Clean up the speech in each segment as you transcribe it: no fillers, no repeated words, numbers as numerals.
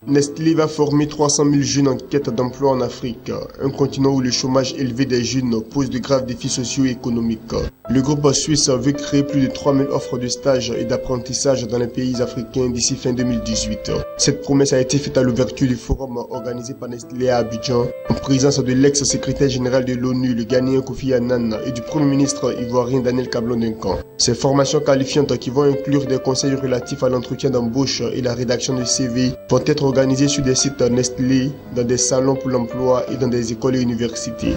Nestlé va former 300 000 jeunes en quête d'emploi en Afrique, un continent où le chômage élevé des jeunes pose de graves défis socio-économiques. Le groupe suisse veut créer plus de 3 000 offres de stage et d'apprentissage dans les pays africains d'ici fin 2018. Cette promesse a été faite à l'ouverture du forum organisé par Nestlé à Abidjan, en présence de l'ex-secrétaire général de l'ONU, le Ghanéen Kofi Annan, et du Premier ministre ivoirien Daniel Cablon-Duncan. Ces formations qualifiantes qui vont inclure des conseils relatifs à l'entretien d'embauche et la rédaction de CV vont être organisées sur des sites Nestlé, dans des salons pour l'emploi et dans des écoles et universités.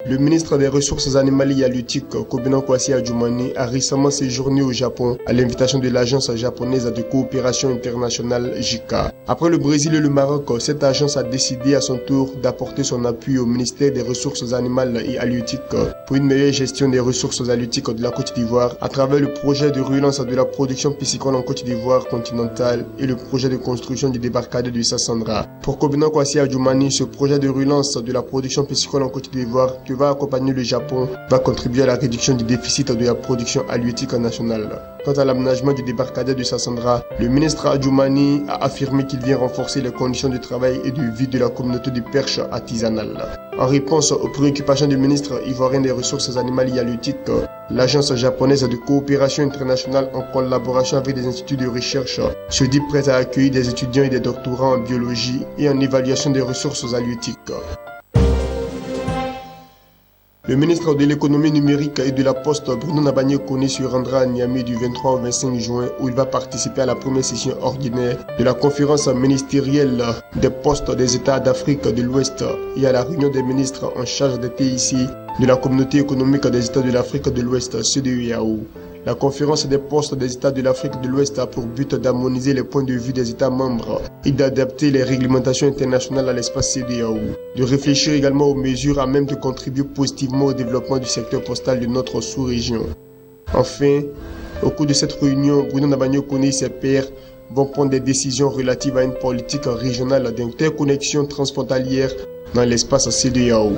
Le ministre des Ressources animales et halieutiques, Kobena Kwasi Adjumani, a récemment séjourné au Japon à l'invitation de l'Agence japonaise de coopération internationale JICA. Après le Brésil et le Maroc, cette agence a décidé à son tour d'apporter son appui au ministère des Ressources animales et halieutiques pour une meilleure gestion des ressources halieutiques de la Côte d'Ivoire à travers le projet de relance de la production piscicole en Côte d'Ivoire continentale et le projet de construction du débarcadère de Sassandra. Pour Kobena Kwasi Adjumani, ce projet de relance de la production piscicole en Côte d'Ivoire que va accompagner le Japon va contribuer à la réduction du déficit de la production halieutique nationale. Quant à l'aménagement du débarcadère de Sassandra, le ministre Adjumani a affirmé qu'il vient renforcer les conditions de travail et de vie de la communauté de perche artisanale. En réponse aux préoccupations du ministre ivoirien des Ressources animales et halieutiques, l'agence japonaise de coopération internationale en collaboration avec des instituts de recherche se dit prête à accueillir des étudiants et des doctorants en biologie et en évaluation des ressources halieutiques. Le ministre de l'économie numérique et de la poste, Bruno Nabagné-Koné, se rendra à Niamey du 23 au 25 juin où il va participer à la première session ordinaire de la conférence ministérielle des postes des États d'Afrique de l'Ouest et à la réunion des ministres en charge des TIC de la communauté économique des États de l'Afrique de l'Ouest, CEDEAO. La conférence des postes des États de l'Afrique de l'Ouest a pour but d'harmoniser les points de vue des États membres et d'adapter les réglementations internationales à l'espace CEDEAO. De réfléchir également aux mesures à même de contribuer positivement au développement du secteur postal de notre sous-région. Enfin, au cours de cette réunion, Bruno Nabagné-Koné et ses pairs vont prendre des décisions relatives à une politique régionale d'interconnexion transfrontalière dans l'espace CEDEAO.